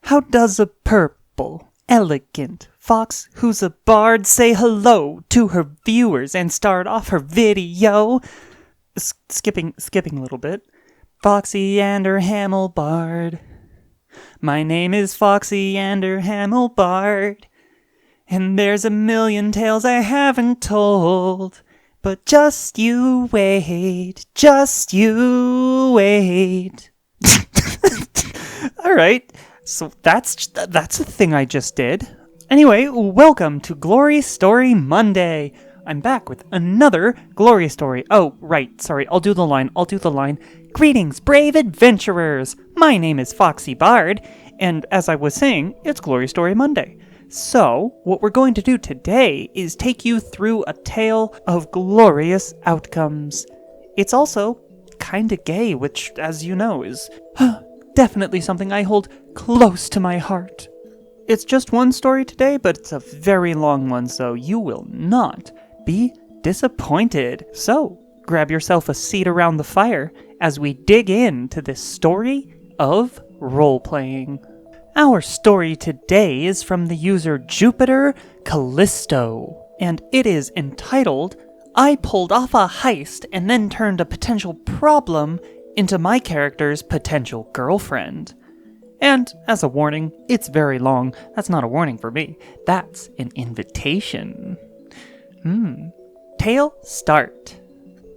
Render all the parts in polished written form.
How does a purple, elegant fox who's a bard say hello to her viewers and start off her video? Skipping a little bit. Foxy and her Hamilbard. My name is Foxy and her Hamilbard. And there's a million tales I haven't told. But just you wait, just you wait. Alright, so that's a thing I just did. Anyway, welcome to Glory Story Monday. I'm back with another Glory Story. Oh, right, sorry, I'll do the line. Greetings, brave adventurers! My name is FoxyBard, and as I was saying, it's Glory Story Monday. So, what we're going to do today is take you through a tale of glorious outcomes. It's also kinda gay, which, as you know, is definitely something I hold close to my heart. It's just one story today, but it's a very long one, so you will not be disappointed. So, grab yourself a seat around the fire as we dig into this story of role-playing. Our story today is from the user Jupiter Callisto, and it is entitled, I pulled off a heist and then turned a potential problem into my character's potential girlfriend. And as a warning, it's very long. That's not a warning for me. That's an invitation. Tale start.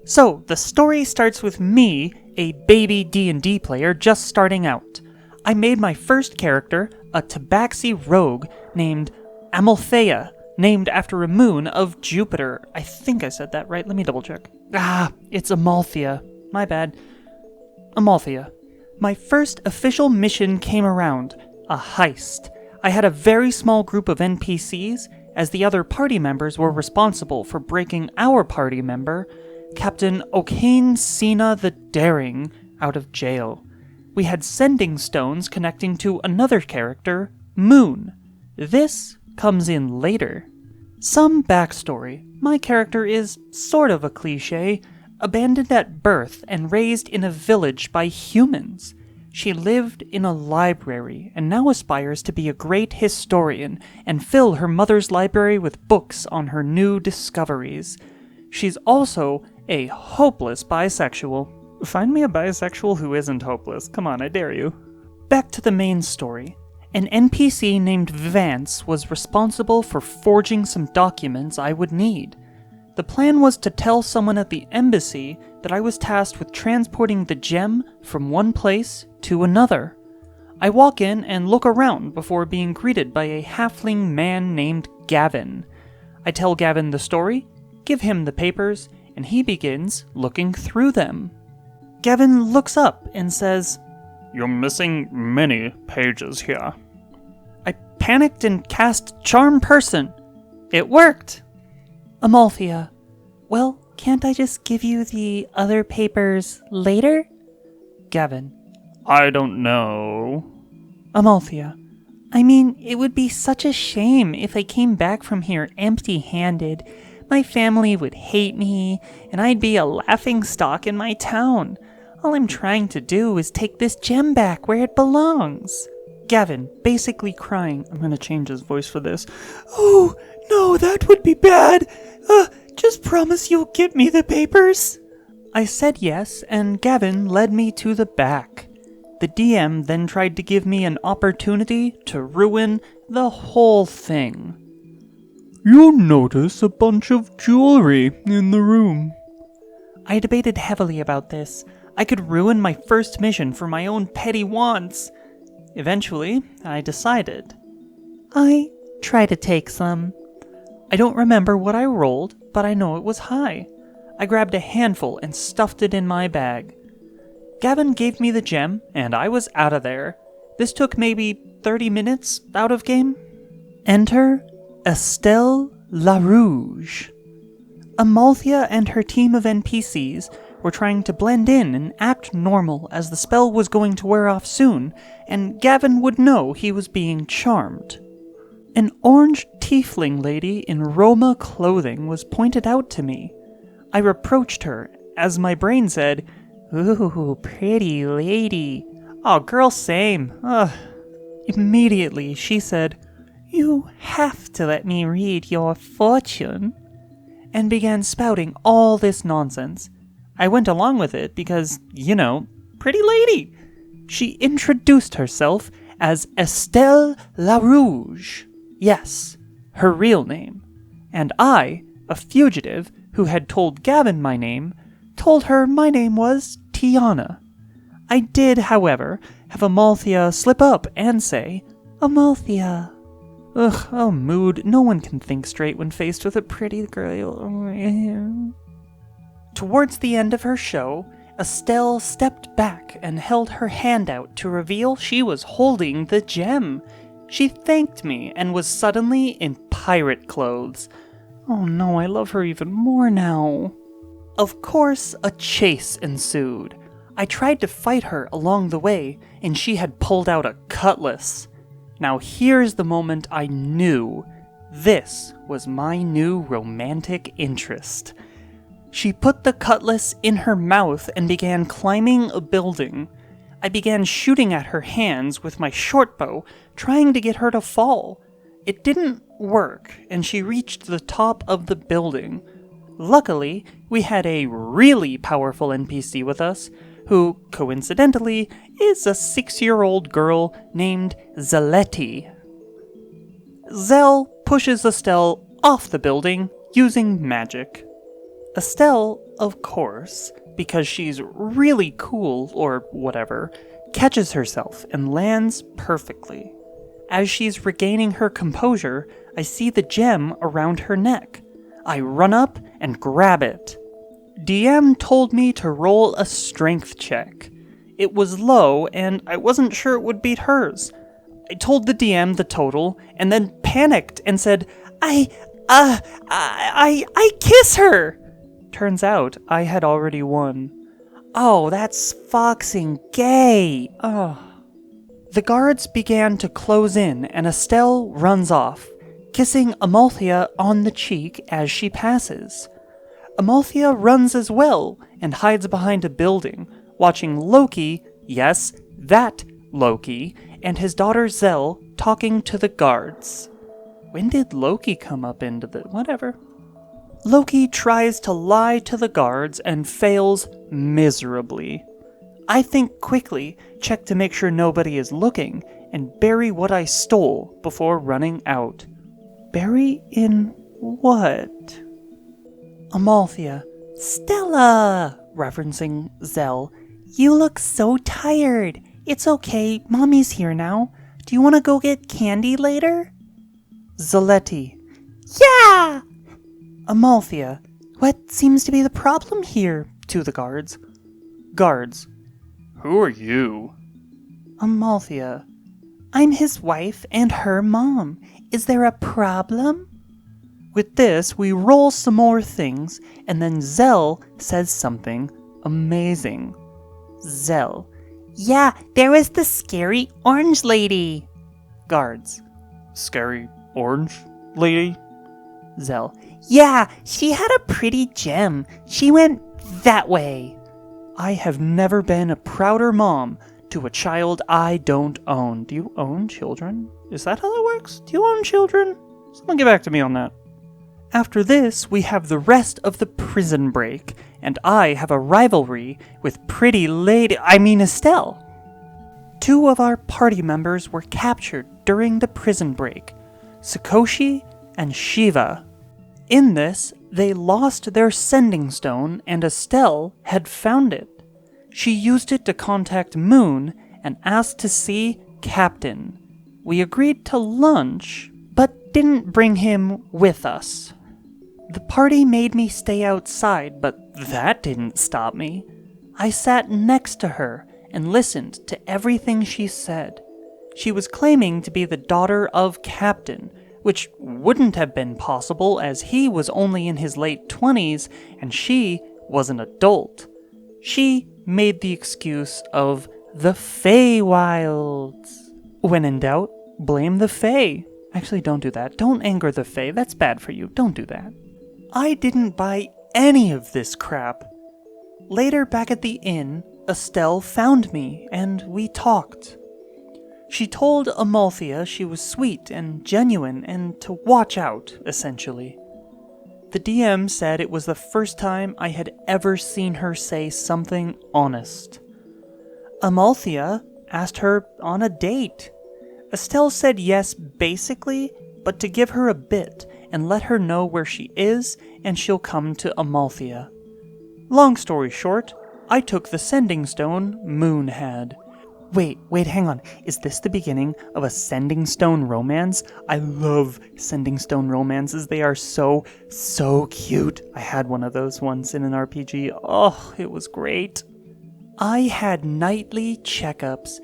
So, the story starts with me, a baby D&D player just starting out. I made my first character, a tabaxi rogue named Amalthea, named after a moon of Jupiter. I think I said that right. Let me double check. It's Amalthea. My bad. Amalthea. My first official mission came around, a heist. I had a very small group of NPCs, as the other party members were responsible for breaking our party member, Captain O'Kane Cena the Daring, out of jail. We had sending stones connecting to another character, Moon. This comes in later. Some backstory. My character is sort of a cliché, abandoned at birth and raised in a village by humans. She lived in a library and now aspires to be a great historian and fill her mother's library with books on her new discoveries. She's also a hopeless bisexual. Find me a bisexual who isn't hopeless. Come on, I dare you. Back to the main story. An NPC named Vance was responsible for forging some documents I would need. The plan was to tell someone at the embassy that I was tasked with transporting the gem from one place to another. I walk in and look around before being greeted by a halfling man named Gavin. I tell Gavin the story, give him the papers, and he begins looking through them. Gavin looks up and says, "You're missing many pages here." I panicked and cast Charm Person. It worked! Amalthea, well, can't I just give you the other papers later? Gavin, I don't know. Amalthea, I mean, it would be such a shame if I came back from here empty-handed. My family would hate me, and I'd be a laughingstock in my town. All I'm trying to do is take this gem back where it belongs. Gavin, basically crying. I'm gonna change his voice for this. Oh, no, that would be bad. Just promise you'll give me the papers. I said yes, and Gavin led me to the back. The DM then tried to give me an opportunity to ruin the whole thing. You'll notice a bunch of jewelry in the room. I debated heavily about this. I could ruin my first mission for my own petty wants. Eventually, I decided. I try to take some. I don't remember what I rolled, but I know it was high. I grabbed a handful and stuffed it in my bag. Gavin gave me the gem, and I was out of there. This took maybe 30 minutes out of game. Enter Estelle LaRouge. Amalthea and her team of NPCs were trying to blend in and act normal as the spell was going to wear off soon, and Gavin would know he was being charmed. An orange tiefling lady in Roma clothing was pointed out to me. I reproached her, as my brain said, "Ooh, pretty lady. Oh, girl, same. Ugh." Immediately, she said, "You have to let me read your fortune," and began spouting all this nonsense. I went along with it because, pretty lady. She introduced herself as Estelle La Rouge. Yes, her real name. And I, a fugitive who had told Gavin my name, told her my name was Tiana. I did, however, have Amalthea slip up and say, "Amalthea." Ugh, oh mood, no one can think straight when faced with a pretty girl. Towards the end of her show, Estelle stepped back and held her hand out to reveal she was holding the gem. She thanked me and was suddenly in pirate clothes. Oh no, I love her even more now. Of course, a chase ensued. I tried to fight her along the way, and she had pulled out a cutlass. Now here's the moment I knew this was my new romantic interest. She put the cutlass in her mouth and began climbing a building. I began shooting at her hands with my short bow, trying to get her to fall. It didn't work, and she reached the top of the building. Luckily, we had a really powerful NPC with us, who, coincidentally, is a 6-year-old girl named Zaletti. Zell pushes Estelle off the building using magic. Estelle, of course, because she's really cool or whatever, catches herself and lands perfectly. As she's regaining her composure, I see the gem around her neck. I run up and grab it. DM told me to roll a strength check. It was low, and I wasn't sure it would beat hers. I told the DM the total, and then panicked and said, I kiss her! Turns out I had already won. Oh, that's foxing gay! Oh. The guards began to close in, and Estelle runs off, kissing Amalthea on the cheek as she passes. Amalthea runs as well, and hides behind a building, watching Loki, yes, that Loki, and his daughter Zell talking to the guards. When did Loki come up into the... whatever. Loki tries to lie to the guards and fails miserably. I think quickly, check to make sure nobody is looking, and bury what I stole before running out. Bury in what? Amalthea. Stella! Referencing Zell. You look so tired. It's okay, Mommy's here now. Do you want to go get candy later? Zaletti. Yeah! Amalthea. What seems to be the problem here? To the guards. Guards. Who are you? Amalthea. I'm his wife and her mom. Is there a problem? With this, we roll some more things, and then Zell says something amazing. Zell. Yeah, there was the scary orange lady. Guards. Scary orange lady? Zell. Yeah, she had a pretty gem. She went that way. I have never been a prouder mom to a child I don't own. Do you own children? Is that how that works? Do you own children? Someone get back to me on that. After this, we have the rest of the prison break, and I have a rivalry with pretty lady, Estelle. 2 of our party members were captured during the prison break, Sakoshi and Shiva. In this, they lost their sending stone, and Estelle had found it. She used it to contact Moon and asked to see Captain. We agreed to lunch, but didn't bring him with us. The party made me stay outside, but that didn't stop me. I sat next to her and listened to everything she said. She was claiming to be the daughter of Captain, which wouldn't have been possible as he was only in his late 20s and she was an adult. She made the excuse of the Feywilds. When in doubt, blame the Fey. Actually, don't do that. Don't anger the Fey. That's bad for you. Don't do that. I didn't buy any of this crap. Later, back at the inn, Estelle found me, and we talked. She told Amalthea she was sweet and genuine and to watch out, essentially. The DM said it was the first time I had ever seen her say something honest. Amalthea asked her on a date. Estelle said yes, basically, but to give her a bit and let her know where she is, and she'll come to Amalthea. Long story short, I took the sending stone Moon had. Wait, hang on. Is this the beginning of a sending stone romance? I love sending stone romances. They are so cute. I had one of those once in an RPG. Oh, it was great. I had nightly checkups.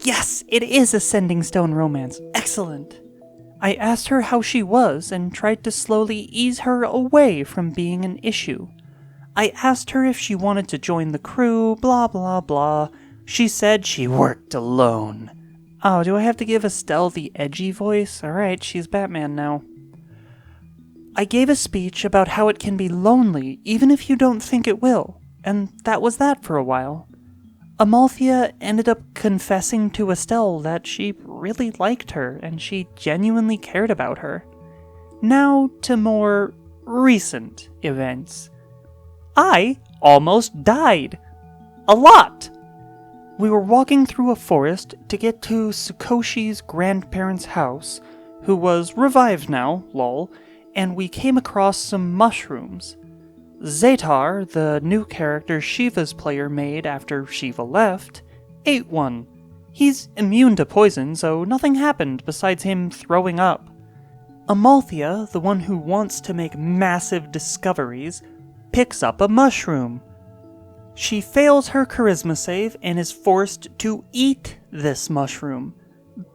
Yes, it is a sending stone romance. Excellent. I asked her how she was and tried to slowly ease her away from being an issue. I asked her if she wanted to join the crew, blah blah blah. She said she worked alone. Oh, do I have to give Estelle the edgy voice? Alright, she's Batman now. I gave a speech about how it can be lonely even if you don't think it will, and that was that for a while. Amalthea ended up confessing to Estelle that she really liked her and she genuinely cared about her. Now to more recent events. I almost died. A lot! We were walking through a forest to get to Sakoshi's grandparents' house, who was revived now, lol, and we came across some mushrooms. Zetar, the new character Shiva's player made after Shiva left, ate one. He's immune to poison, so nothing happened besides him throwing up. Amalthea, the one who wants to make massive discoveries, picks up a mushroom. She fails her charisma save and is forced to eat this mushroom.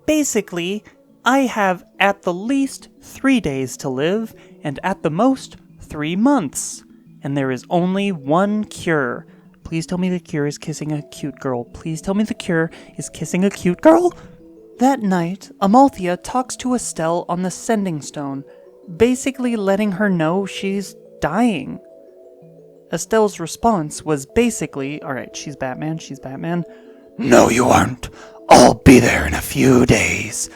Basically, I have at the least 3 days to live, and at the most 3 months. And there is only one cure. Please tell me the cure is kissing a cute girl. Please tell me the cure is kissing a cute girl. That night, Amalthea talks to Estelle on the sending stone, basically letting her know she's dying. Estelle's response was basically, alright, she's Batman. No, you aren't. I'll be there in a few days.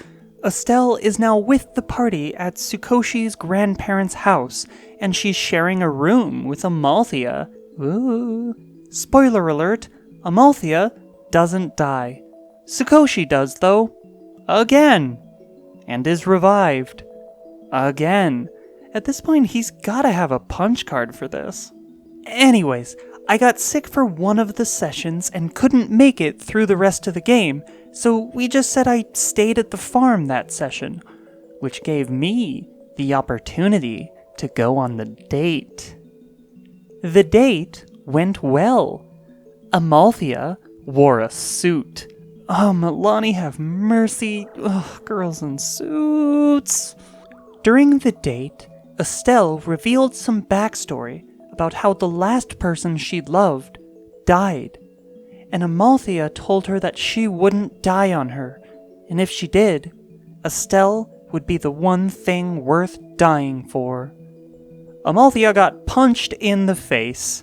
Estelle is now with the party at Sakoshi's grandparents' house, and she's sharing a room with Amalthea. Ooh. Spoiler alert, Amalthea doesn't die. Sakoshi does, though. Again. And is revived. Again. At this point, he's gotta have a punch card for this. Anyways, I got sick for one of the sessions and couldn't make it through the rest of the game, so we just said I stayed at the farm that session, which gave me the opportunity to go on the date. The date went well. Amalthea wore a suit. Oh, Milani have mercy. Ugh, girls in suits. During the date, Estelle revealed some backstory about how the last person she loved died, and Amalthea told her that she wouldn't die on her, and if she did, Estelle would be the one thing worth dying for. Amalthea got punched in the face.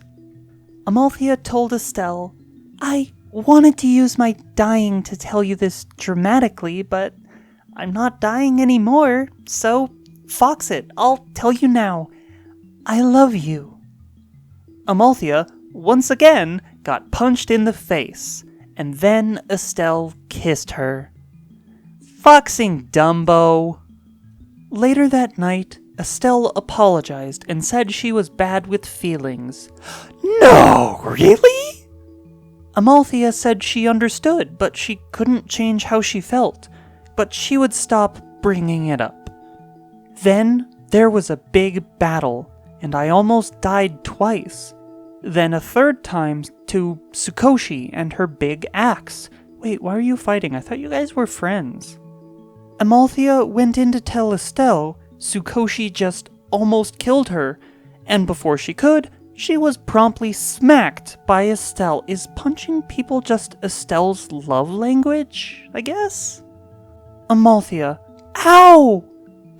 Amalthea told Estelle, I wanted to use my dying to tell you this dramatically, but I'm not dying anymore, so fox it, I'll tell you now. I love you. Amalthea, once again, got punched in the face, and then Estelle kissed her. Foxing Dumbo. Later that night, Estelle apologized and said she was bad with feelings. No, really? Amalthea said she understood, but she couldn't change how she felt, but she would stop bringing it up. Then there was a big battle, and I almost died twice. Then a third time to Sakoshi and her big axe. Wait, why are you fighting? I thought you guys were friends. Amalthea went in to tell Estelle Sakoshi just almost killed her, and before she could, she was promptly smacked by Estelle. Is punching people just Estelle's love language, I guess? Amalthea, ow!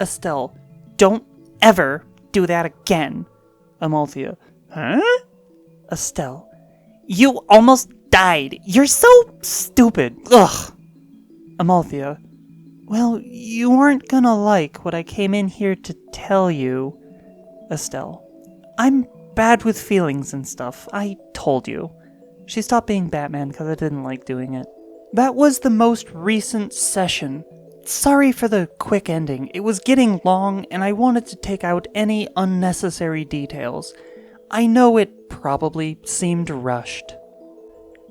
Estelle, don't ever do that again. Amalthea, huh? Estelle, you almost died. You're so stupid. Ugh. Amalthea. Well, you aren't gonna like what I came in here to tell you. Estelle. I'm bad with feelings and stuff. I told you. She stopped being Batman because I didn't like doing it. That was the most recent session. Sorry for the quick ending. It was getting long, and I wanted to take out any unnecessary details. I know it probably seemed rushed.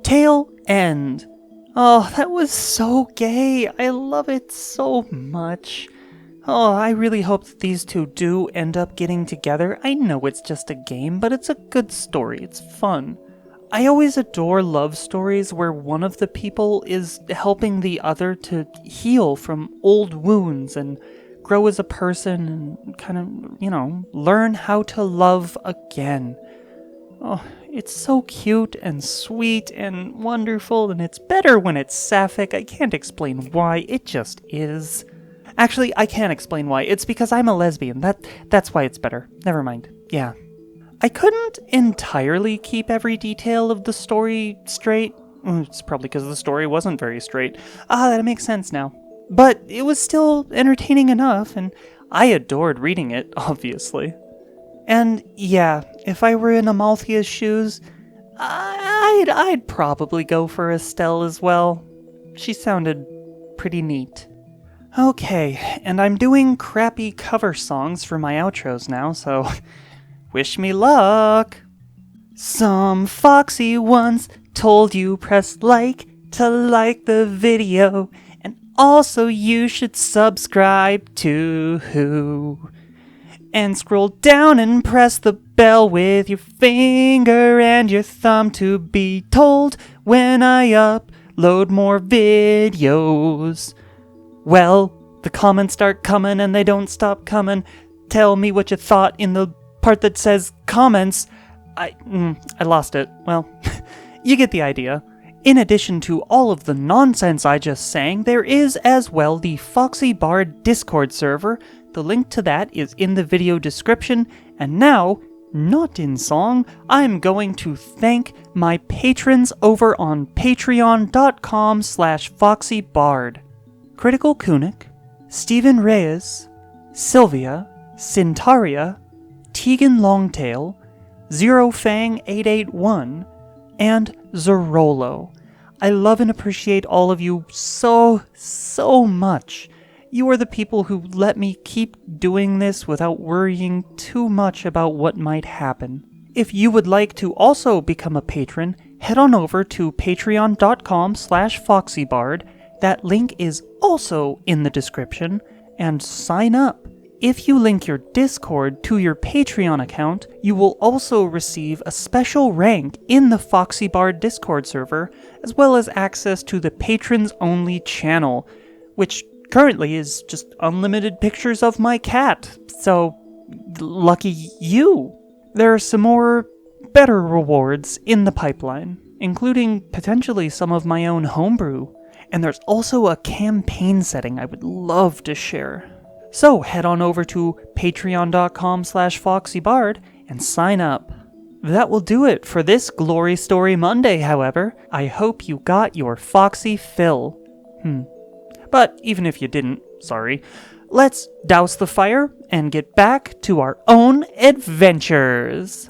Tail end. Oh, that was so gay. I love it so much. Oh, I really hope that these two do end up getting together. I know it's just a game, but it's a good story. It's fun. I always adore love stories where one of the people is helping the other to heal from old wounds and grow as a person and kind of, learn how to love again. Oh, it's so cute and sweet and wonderful, and it's better when it's sapphic. I can't explain why, it just is. Actually, I can explain why. It's because I'm a lesbian. That's why it's better. Never mind. Yeah. I couldn't entirely keep every detail of the story straight. It's probably because the story wasn't very straight. That makes sense now. But it was still entertaining enough, and I adored reading it, obviously. And yeah, if I were in Amalthea's shoes, I'd probably go for Estelle as well. She sounded pretty neat. Okay, and I'm doing crappy cover songs for my outros now, so wish me luck! Some Foxy once told you press like to like the video, and also you should subscribe to and scroll down and press the bell with your finger and your thumb to be told when I upload more videos. Well, the comments start coming and they don't stop coming. Tell me what you thought in the part that says comments. I lost it. Well, you get the idea. In addition to all of the nonsense I just sang, there is as well the FoxyBard Discord server. The link to that is in the video description. And now, not in song, I'm going to thank my patrons over on patreon.com/FoxyBard. Critical Kunik, Stephen Reyes, Sylvia, Cintaria, Tegan Longtail, ZeroFang881, and Zerolo. I love and appreciate all of you so much. You are the people who let me keep doing this without worrying too much about what might happen. If you would like to also become a patron, head on over to patreon.com/FoxyBard. That link is also in the description, and sign up. If you link your Discord to your Patreon account, you will also receive a special rank in the FoxyBard Discord server, as well as access to the patrons-only channel, which currently is just unlimited pictures of my cat, so lucky you! There are some more better rewards in the pipeline, including potentially some of my own homebrew, and there's also a campaign setting I would love to share. So head on over to patreon.com/FoxyBard and sign up. That will do it for this Glory Story Monday, however. I hope you got your Foxy fill. But even if you didn't, sorry. Let's douse the fire and get back to our own adventures.